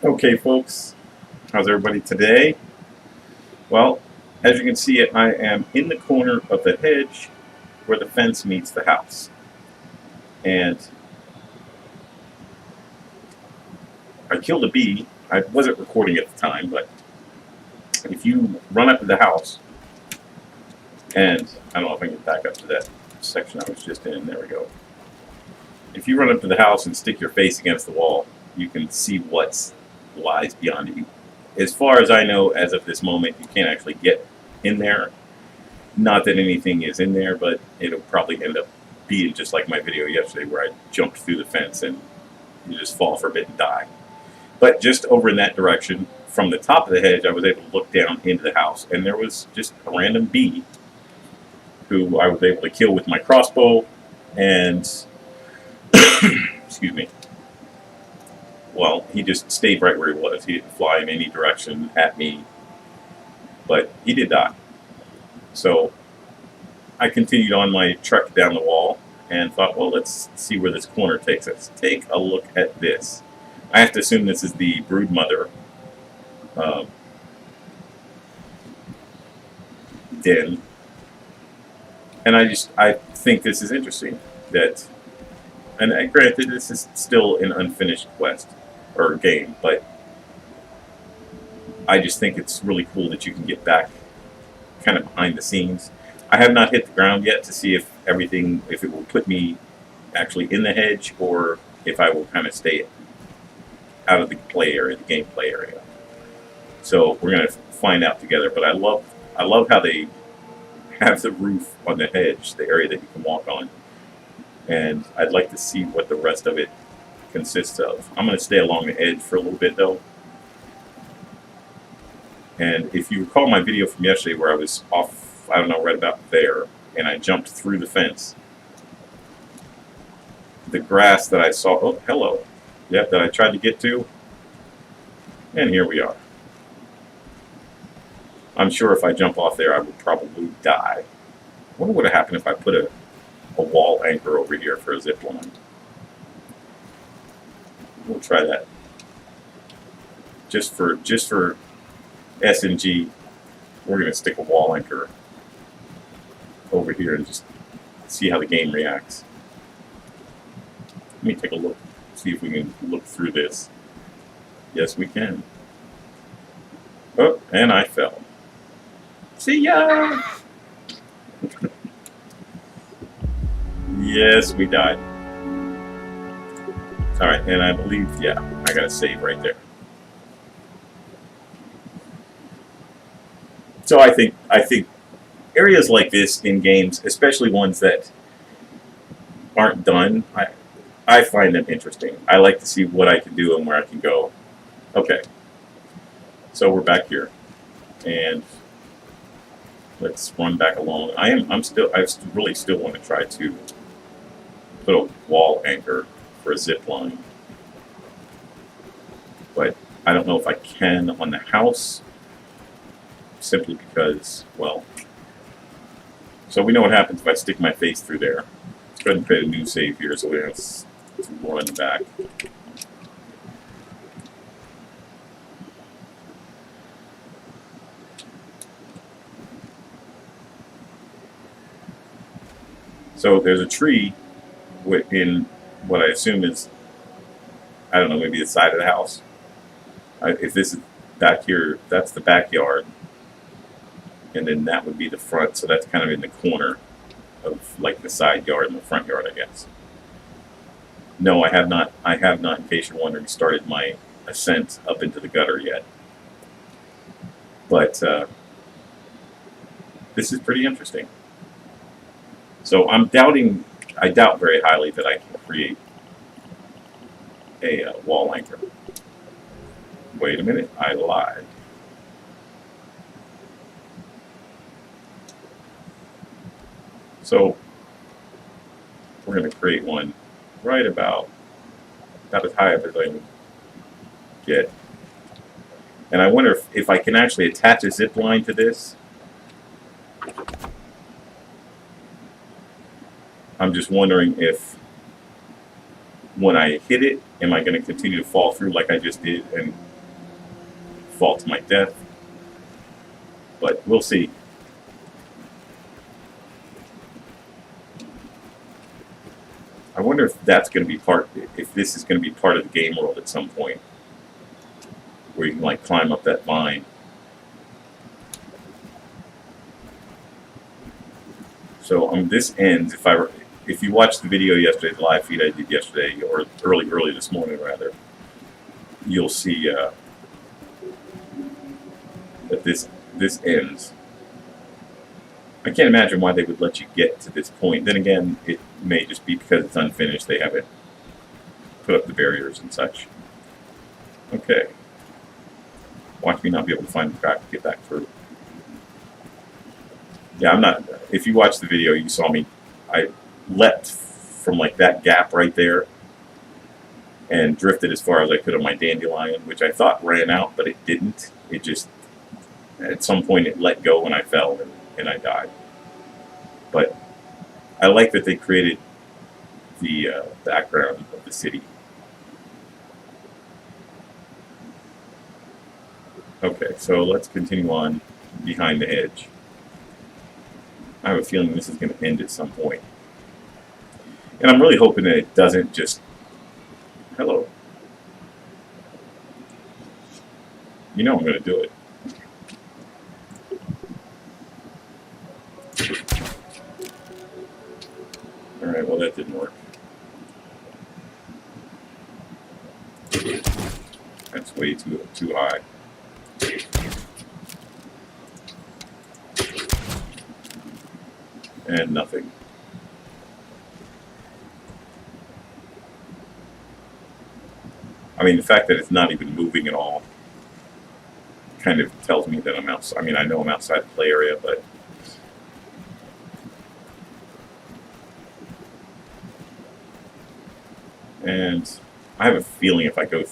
Okay, folks, how's everybody today? Well, as you can see, I am in the corner of the hedge where the fence meets the house. And I killed a bee. I wasn't recording at the time, but if you run up to the house, and I don't know if I can get back up to that section I was just in, there we go. If you run up to the house and stick your face against the wall, you can see what lies beyond you. As far as I know, as of this moment, you can't actually get in there. Not that anything is in there, but it'll probably end up being just like my video yesterday where I jumped through the fence and you just fall for a bit and die. But just over in that direction, from the top of the hedge, I was able to look down into the house, and there was just a random bee who I was able to kill with my crossbow, and excuse me. Well, he just stayed right where he was. He didn't fly in any direction at me, but he did die. So I continued on my trek down the wall and thought, well, let's see where this corner takes us. Take a look at this. I have to assume this is the brood mother den. And I think this is interesting that, and granted, this is still an unfinished quest or game, but I just think it's really cool that you can get back kind of behind the scenes. I have not hit the ground yet to see if it will put me actually in the hedge or if I will kind of stay out of the play area, the gameplay area. So we're going to find out together. But I love how they have the roof on the hedge, the area that you can walk on. And I'd like to see what the rest of it consists of. I'm going to stay along the edge for a little bit though. And if you recall my video from yesterday where I was off, I don't know, right about there, and I jumped through the fence, the grass that I saw, oh, hello, yep, that I tried to get to, and here we are. I'm sure if I jump off there, I would probably die. I wonder what would have happened if I put a wall anchor over here for a zip line. We'll try that. Just for S&G, we're going to stick a wall anchor over here and just see how the game reacts. Let me take a look, see if we can look through this. Yes, we can. Oh, and I fell. See ya! Yes, we died. Alright, and I believe, yeah, I got a save right there. So I think areas like this in games, especially ones that aren't done, I find them interesting. I like to see what I can do and where I can go. Okay, so we're back here, and let's run back along. I really still want to try to put a wall anchor for a zip line, but I don't know if I can on the house. Simply because, well, so we know what happens if I stick my face through there. Let's go ahead and create a new save here so we have to run back. So there's a tree in what I assume is, I don't know, maybe the side of the house. If this is back here, that's the backyard. And then that would be the front, so that's kind of in the corner of like the side yard and the front yard, I guess. No, I have not, in case you're wondering, started my ascent up into the gutter yet. But this is pretty interesting. So I doubt very highly that I can create a wall anchor. Wait a minute, I lied. So we're going to create one right about as high up as I can get. And I wonder if I can actually attach a zip line to this. I'm just wondering if when I hit it, am I going to continue to fall through like I just did and fall to my death. But we'll see. I wonder if that's going to be if this is going to be part of the game world at some point, where you can like climb up that vine. So this ends if you watched the video yesterday, the live feed I did yesterday, or early this morning rather, you'll see that this ends. I can't imagine why they would let you get to this point. Then again, it may just be because it's unfinished. They haven't put up the barriers and such. Okay. Watch me not be able to find the crack to get back through. Yeah, I'm not. If you watched the video, you saw me. I leapt from like that gap right there and drifted as far as I could on my dandelion, which I thought ran out, but it didn't. It just, at some point, it let go and I fell and I died. But I like that they created the background of the city. Okay, so let's continue on behind the hedge. I have a feeling this is going to end at some point. And I'm really hoping that it doesn't just... Hello. You know I'm going to do it. Alright, well that didn't work. That's way too high. And nothing. I mean, the fact that it's not even moving at all kind of tells me that I'm outside. I mean, I know I'm outside the play area, but and I have a feeling if I go,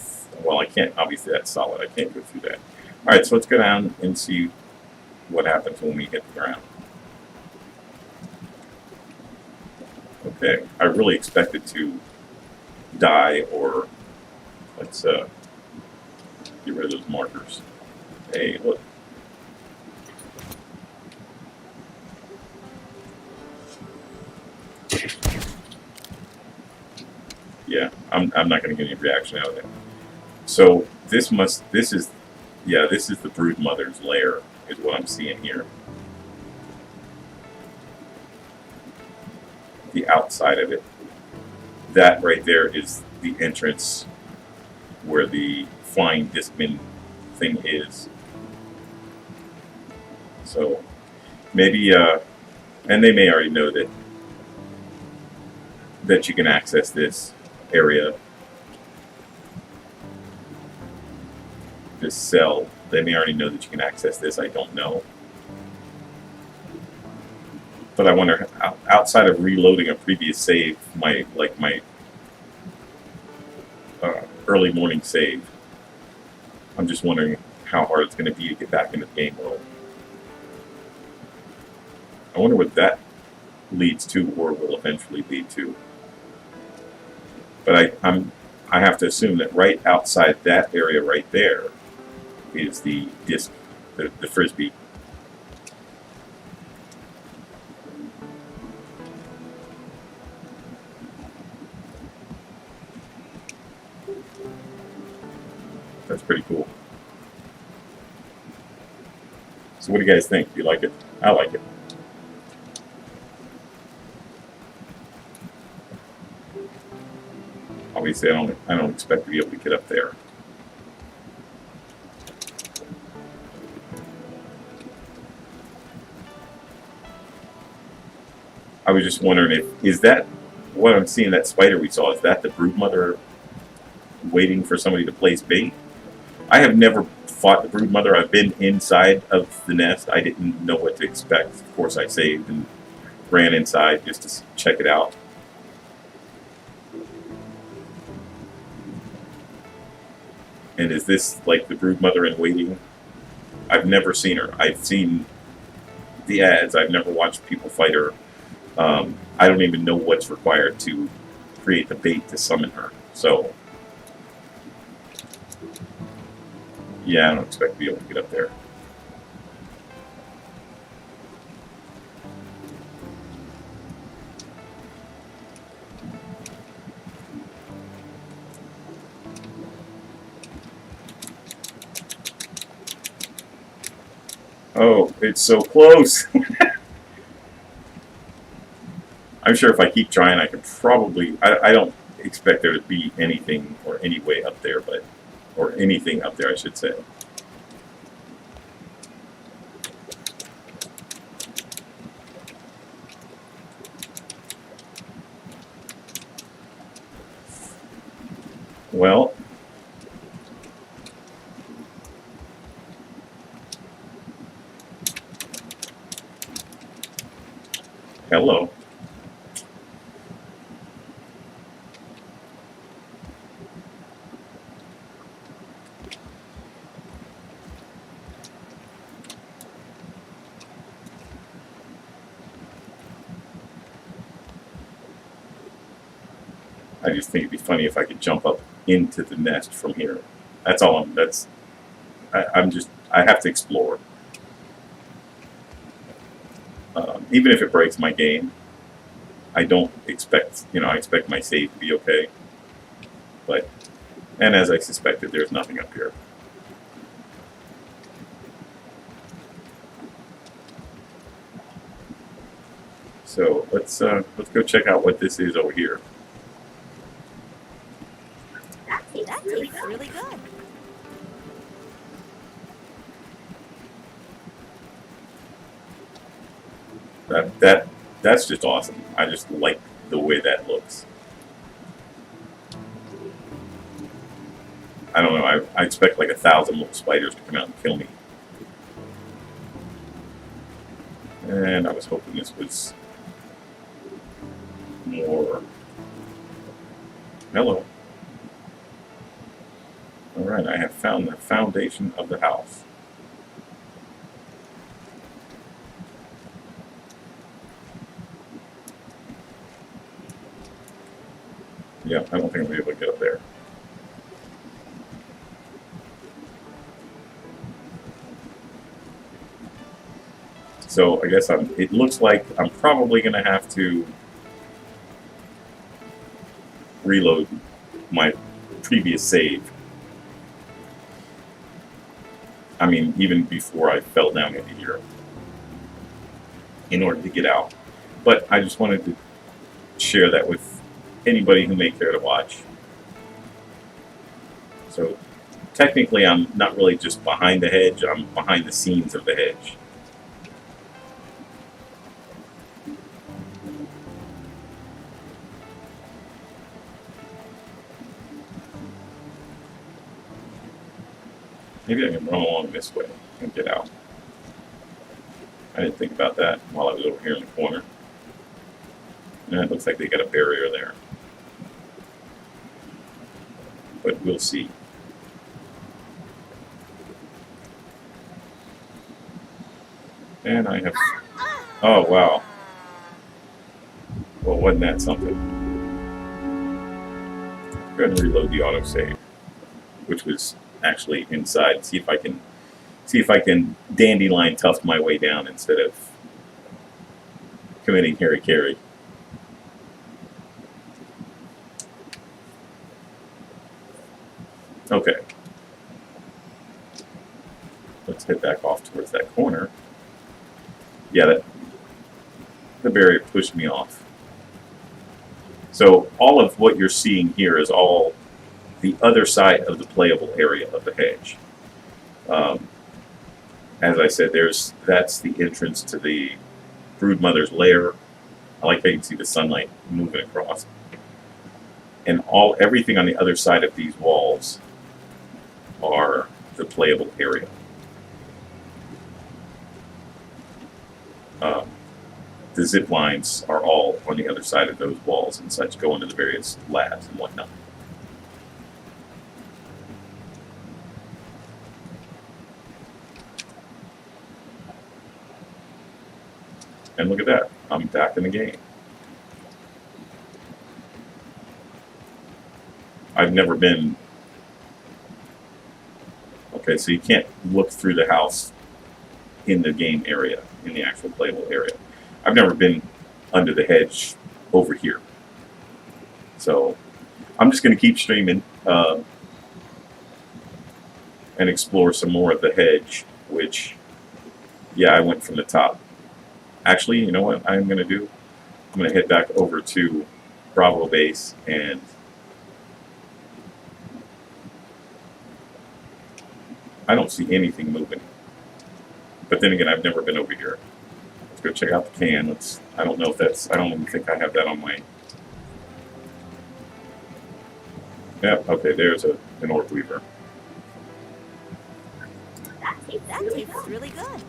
well, I can't, obviously that's solid, I can't go through that. Alright, so let's go down and see what happens when we hit the ground. Okay, I really expected to die, or let's get rid of those markers. Hey, look. Yeah, I'm not going to get any reaction out of it. So this is the brood mother's lair, is what I'm seeing here. The outside of it. That right there is the entrance where the flying discman thing is. So maybe, and they may already know that you can access this area, this cell. They may already know that you can access this. I don't know. But I wonder, outside of reloading a previous save, my early morning save, I'm just wondering how hard it's going to be to get back into the game world. I wonder what that leads to, or will eventually lead to. But I have to assume that right outside that area right there is the disc, the frisbee. That's pretty cool. So what do you guys think? Do you like it? I like it. Obviously, I don't expect to be able to get up there. I was just wondering is that what I'm seeing, that spider we saw, is that the broodmother waiting for somebody to place bait? I have never fought the broodmother. I've been inside of the nest. I didn't know what to expect. Of course, I saved and ran inside just to check it out. And is this like the broodmother in waiting? I've never seen her. I've seen the ads. I've never watched people fight her. I don't even know what's required to create the bait to summon her. So, Yeah, I don't expect to be able to get up there. Oh, it's so close. I'm sure if I keep trying, I could probably. I don't expect there to be anything or any way up there, but or anything up there, I should say. Well, hello. I just think it'd be funny if I could jump up into the nest from here. That's all I'm. That's. I'm just. I have to explore. Even if it breaks my game, I don't expect. I expect my save to be okay. But, and as I suspected, there's nothing up here. So let's go check out what this is over here. That tastes really good. That's just awesome. I just like the way that looks. I don't know. I expect like 1,000 little spiders to come out and kill me. And I was hoping this was more. Hello. All right, I have found the foundation of the house. Yeah, I don't think I'll be able to get up there. So I guess it looks like I'm probably going to have to reload my previous save. I mean, even before I fell down into here in order to get out. But I just wanted to share that with anybody who may care to watch. So technically, I'm not really just behind the hedge, I'm behind the scenes of the hedge. Maybe I can run along this way and get out. I didn't think about that while I was over here in the corner. And it looks like they got a barrier there. But we'll see. And I have... Oh, wow. Well, wasn't that something? Go ahead and reload the autosave, which was actually inside. See if I can dandelion tuft my way down instead of committing hara-kiri. Okay. Let's head back off towards that corner. Yeah, the barrier pushed me off. So all of what you're seeing here is all the other side of the playable area of the hedge. As I said, that's the entrance to the broodmother's lair. I like how you can see the sunlight moving across. And everything on the other side of these walls are the playable area. The zip lines are all on the other side of those walls and such, go into the various labs and whatnot. And look at that, I'm back in the game. I've never been... Okay, Okay, so you can't look through the house in the game area, in the actual playable area. I've never been under the hedge over here. So I'm just going to keep streaming and explore some more of the hedge, which, yeah, I went from the top. Actually, you know what I'm going to do? I'm going to head back over to Bravo Base, and I don't see anything moving. But then again, I've never been over here. Let's go check out the can. I don't know if that's, I don't even think I have that on my, yeah, okay, there's an orc weaver. That tastes really good.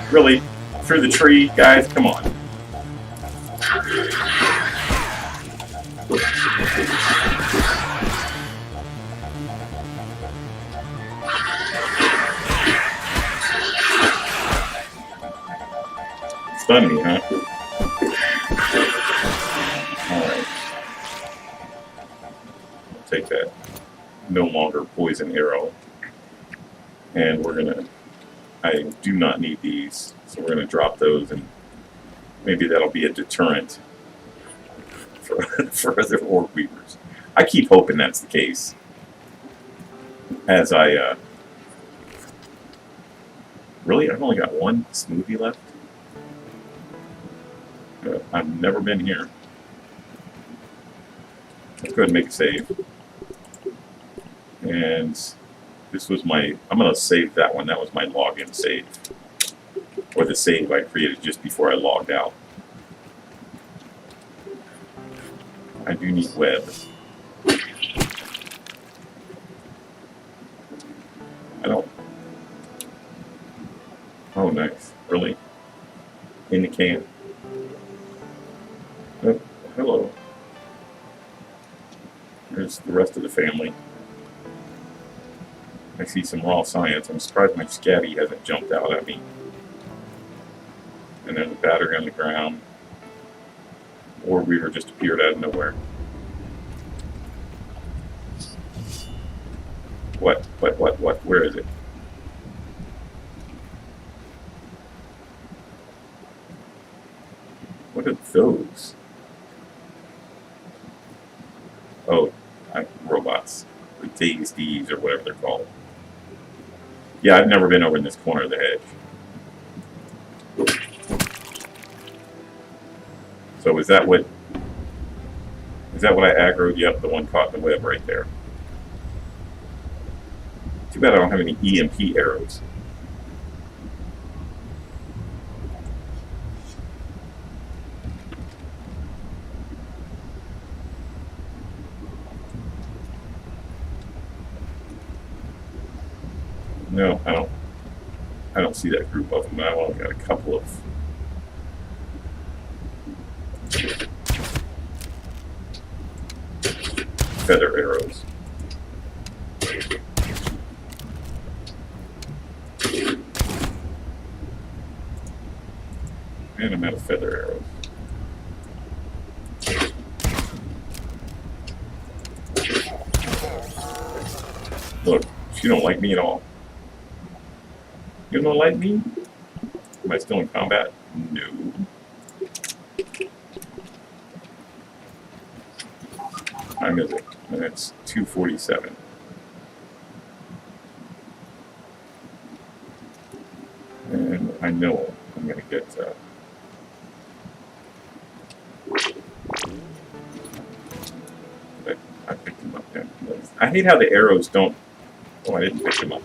Really? Through the tree, guys? Come on. Stun me, huh? Alright. I'll take that no longer poison arrow. And we're gonna, I do not need these, so we're gonna drop those, and maybe that'll be a deterrent for other orc weavers. I keep hoping that's the case. As I, really? I've only got one smoothie left? I've never been here. Let's go ahead and make a save. And this was my, I'm going to save that one. That was my login save. Or the save I created just before I logged out. I do need web. I don't. Oh, nice. Really? In the can. Oh, hello. There's the rest of the family. I see some raw science. I'm surprised my scabby hasn't jumped out at me. And then the battery on the ground. Or Weaver just appeared out of nowhere. What? Where is it? What are those? Oh, robots. The Dazed Eves, or whatever they're called. Yeah, I've never been over in this corner of the hedge. So is that what I aggroed? Yep, the one caught in the web right there. Too bad I don't have any EMP arrows. No, I don't see that group of them. I've only got a couple of feather arrows. And I'm out of feather arrows. Look, she don't like me at all. You don't like me? Am I still in combat? No. Time is it? And it's 2:47. And I know I'm going to get... I picked him up then. I hate how the arrows don't... Oh, I didn't pick him up.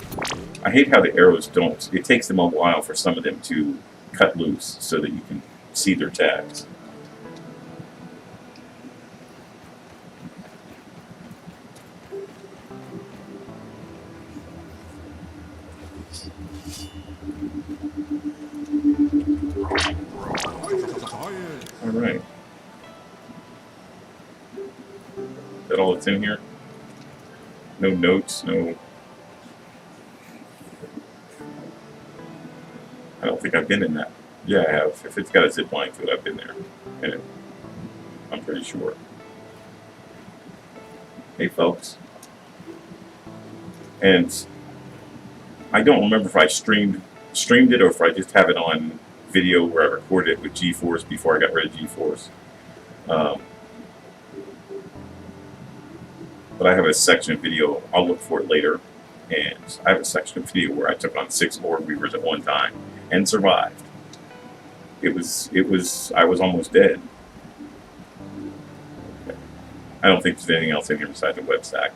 I hate how the arrows don't... It takes them a while for some of them to cut loose so that you can see their tags. All right. Is that all that's in here? No notes, no... I don't think I've been in that Yeah, I have. If it's got a zip line to it, I've been there. And I'm pretty sure. Hey, folks. And I don't remember if I streamed it or if I just have it on video where I recorded it with GeForce before I got rid of GeForce. Um, but I have a section of video. I'll look for it later. And I have a section of video where I took on 6 orb weavers at one time and survived. I was almost dead. I don't think there's anything else in here besides the web stack.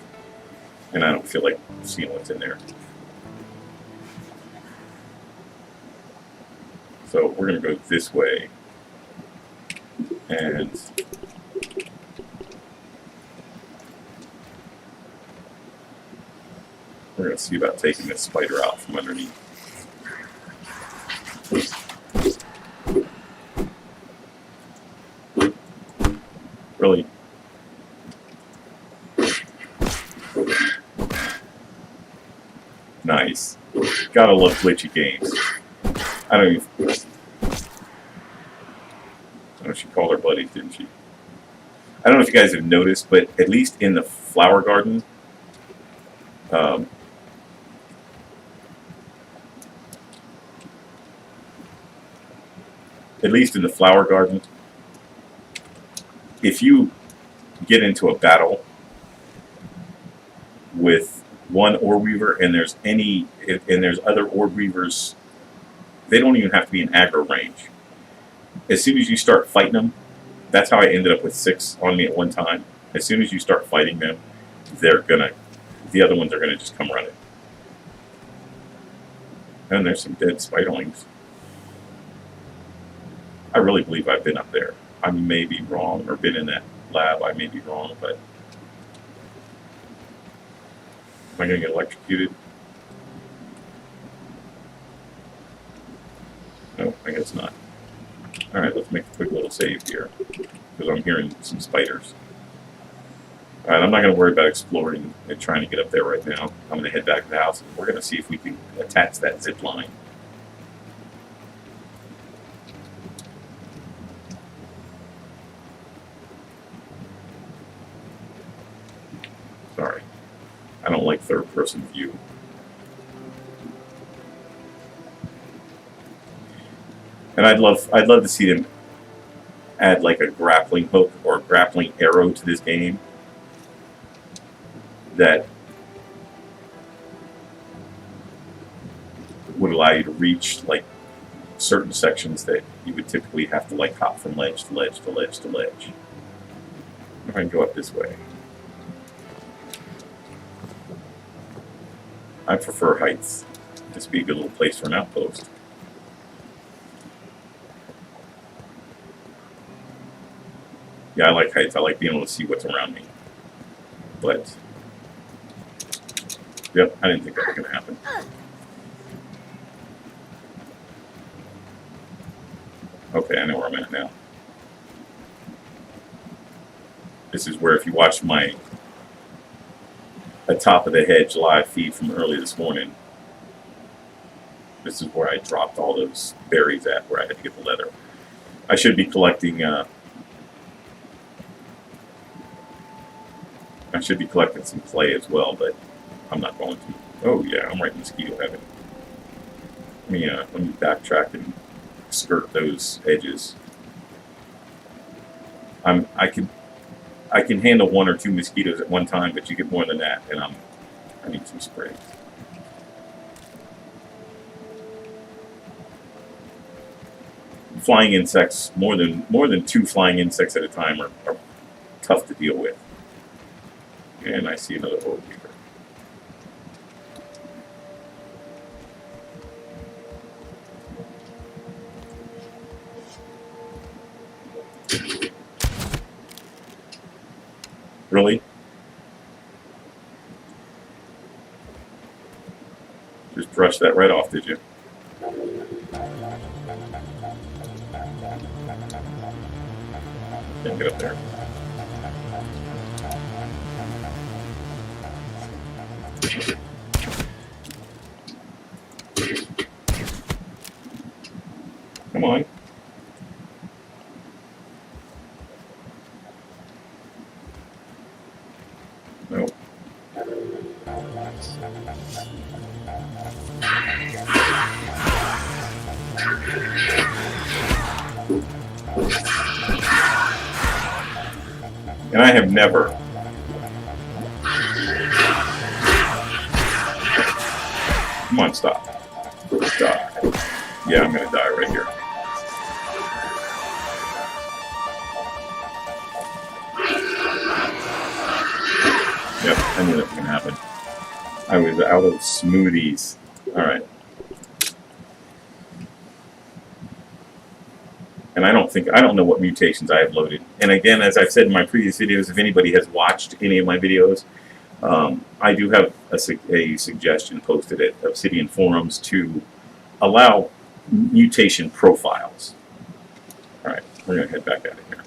And I don't feel like seeing what's in there. So we're going to go this way. And we're going to see about taking this spider out from underneath. Really? Nice. Gotta love glitchy games. I don't know, she called her buddies, didn't she? I don't know if you guys have noticed, but at least in the flower garden, at least in the flower garden, if you get into a battle with one orb weaver and there's other orb weavers, they don't even have to be in aggro range. As soon as you start fighting them, that's how I ended up with 6 on me at one time. As soon as you start fighting them, the other ones are gonna just come running. And there's some dead spiderlings. I really believe I've been up there. I may be wrong, or been in that lab. I may be wrong, but am I gonna get electrocuted? No, I guess not. Alright, let's make a quick little save here, because I'm hearing some spiders. Alright, I'm not going to worry about exploring and trying to get up there right now. I'm going to head back to the house, and we're going to see if we can attach that zip line. Sorry. I don't like third-person view. And I'd love to see them add like a grappling hook or a grappling arrow to this game that would allow you to reach like certain sections that you would typically have to like hop from ledge to ledge to ledge to ledge. I'm going to go up this way. I prefer heights. This would be a good little place for an outpost. Yeah, I like heights. I like being able to see what's around me. But, yep, I didn't think that was going to happen. Okay, I know where I'm at now. This is where, if you watch my Top of the Hedge live feed from early this morning, this is where I dropped all those berries at, where I had to get the leather. I should be collecting... I should be collecting some clay as well, but I'm not going to. Oh yeah, I'm right in mosquito heaven. Let me backtrack and skirt those edges. I can handle 1 or 2 mosquitoes at one time, but you get more than that, and I need some spray. Flying insects, more than 2 flying insects at a time are tough to deal with. And I see another orb weaver. Really? Just brush that right off, did you? Can't get up there. Come on. Nope. And I have never. Come on, stop. Stop. Yeah, I'm gonna die right here. Yep, I knew that was gonna happen. I was out of smoothies. Alright. And I don't know what mutations I have loaded. And again, as I've said in my previous videos, if anybody has watched any of my videos, I do have a suggestion posted at Obsidian Forums to allow mutation profiles. Alright, we're going to head back out of here.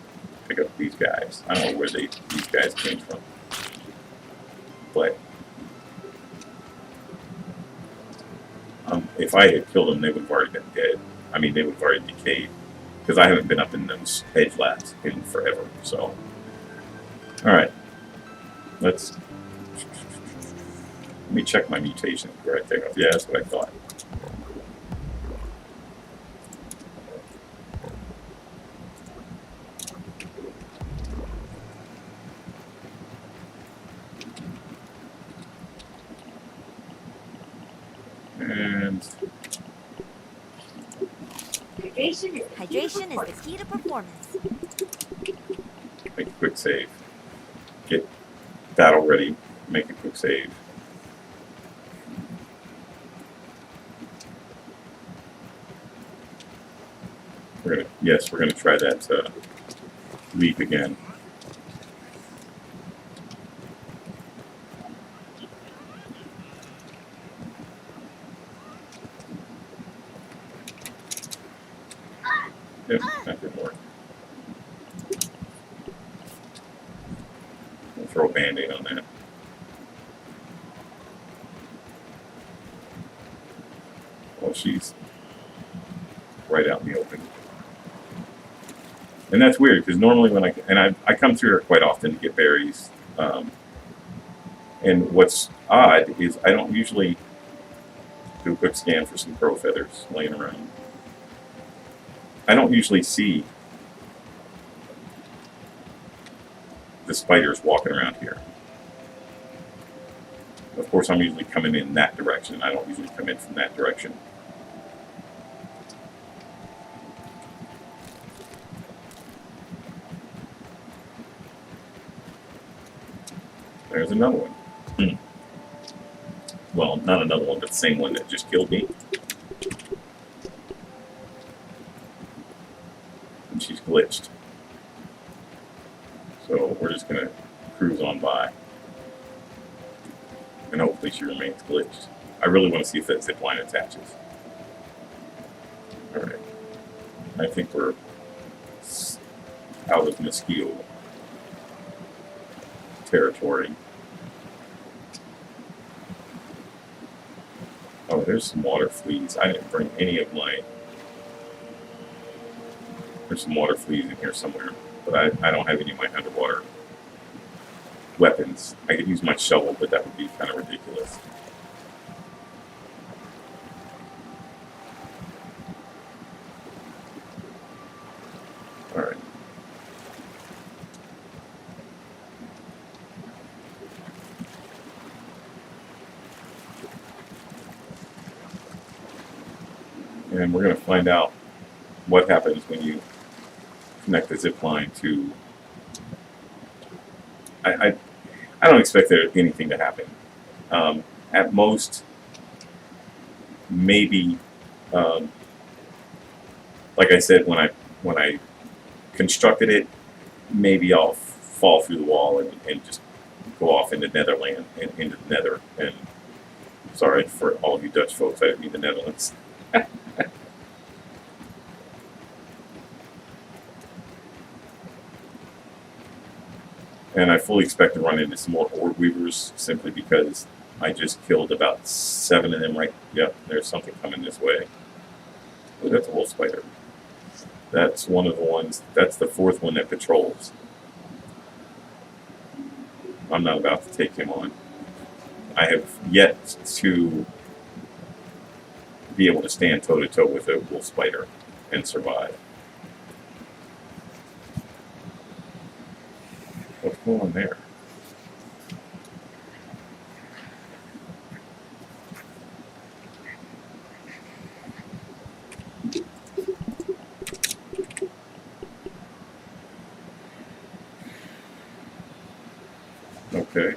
Pick up these guys. I don't know where these guys came from. But if I had killed them, they would have already been dead. I mean, they would have already decayed. Because I haven't been up in those Hedge labs in forever. So, alright. Let me check my mutation right there. Yeah, that's what I thought. And Hydration is the key to performance. make a quick save. Get battle ready. Make a quick save. We're gonna try that leap again. Yep, that didn't work. We'll throw a band-aid on that. Well, she's right out in the open. And that's weird, because normally when I come through here quite often to get berries, and what's odd is I don't usually do a quick scan for some crow feathers laying around. I don't usually see the spiders walking around here. Of course, I'm usually coming in that direction. I don't usually come in from that direction. There's another one. Well, not another one, but the same one that just killed me. And she's glitched. So we're just going to cruise on by. And hopefully she remains glitched. I really want to see if that zip line attaches. Alright. I think we're out of mosquito territory. Oh, there's some water fleas. I didn't bring any of my... There's some water fleas in here somewhere, but I don't have any of my underwater weapons. I could use my shovel, but that would be kind of ridiculous. Alright. And we're going to find out what happens when you connect the zip line to... I don't expect there anything to happen. At most, maybe, like I said, when I constructed it, maybe I'll fall through the wall and just go off into Netherland and into the Nether. And sorry for all of you Dutch folks, I didn't mean the Netherlands. And I fully expect to run into some more orb weavers simply because I just killed about 7 of them right. Yep, there's something coming this way. Oh, that's a wolf spider. That's one of the ones, that's the fourth one that patrols. I'm not about to take him on. I have yet to be able to stand toe-to-toe with a wolf spider and survive. What's going on there? Okay.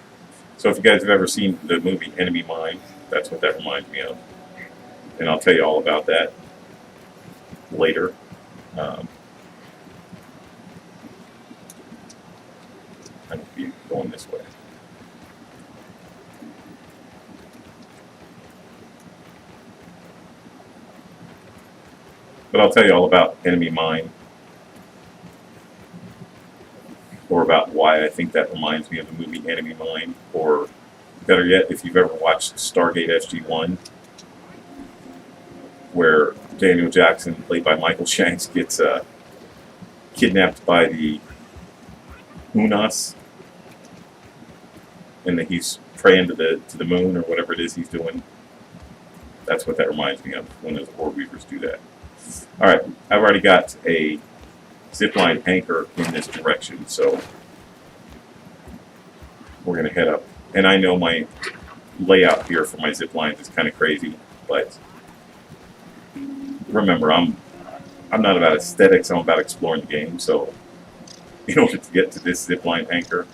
So if you guys have ever seen the movie Enemy Mine, that's what that reminds me of. And I'll tell you all about that later. I need to be going this way. But I'll tell you all about Enemy Mine, or about why I think that reminds me of the movie Enemy Mine, or better yet, if you've ever watched Stargate SG-1, where Daniel Jackson, played by Michael Shanks, gets kidnapped by the Unas, and that he's praying to the moon or whatever it is he's doing. That's what that reminds me of when those orb weavers do that. All right, I've already got a zipline anchor in this direction, so we're going to head up. And I know my layout here for my zip lines is kind of crazy, but remember, I'm not about aesthetics, I'm about exploring the game. So in order to get to this zipline anchor,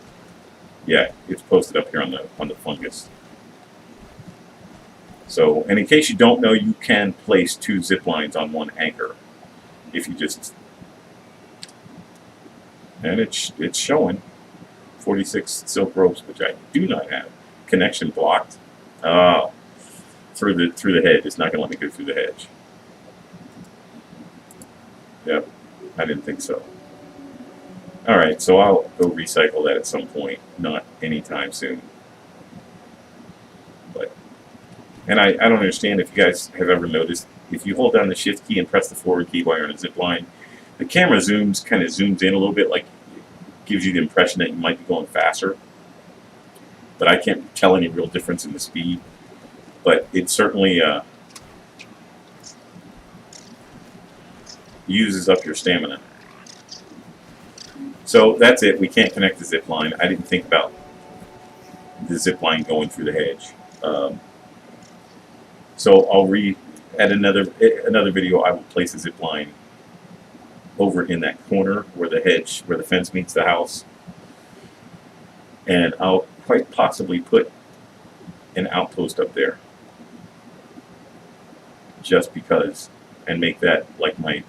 yeah, it's posted up here on the fungus. So, and in case you don't know, you can place 2 zip lines on one anchor if you just, and it's showing 46 silk ropes, which I do not have. Connection blocked. Oh, through the hedge. It's not going to let me go through the hedge. Yep, I didn't think so. All right, so I'll go recycle that at some point, not anytime soon. But, and I don't understand if you guys have ever noticed, if you hold down the shift key and press the forward key while you're on a zip line, the camera kind of zooms in a little bit, like gives you the impression that you might be going faster. But I can't tell any real difference in the speed. But it certainly uses up your stamina. So that's it. We can't connect the zip line. I didn't think about the zip line going through the hedge. So I'll at another video. I will place a zip line over in that corner where the fence meets the house, and I'll quite possibly put an outpost up there, just because, and make that like my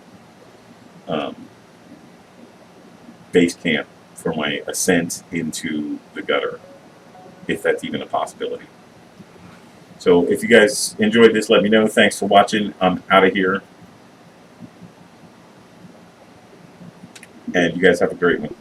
base camp for my ascent into the gutter, if that's even a possibility. So if you guys enjoyed this, let me know. Thanks for watching. I'm out of here. And you guys have a great one.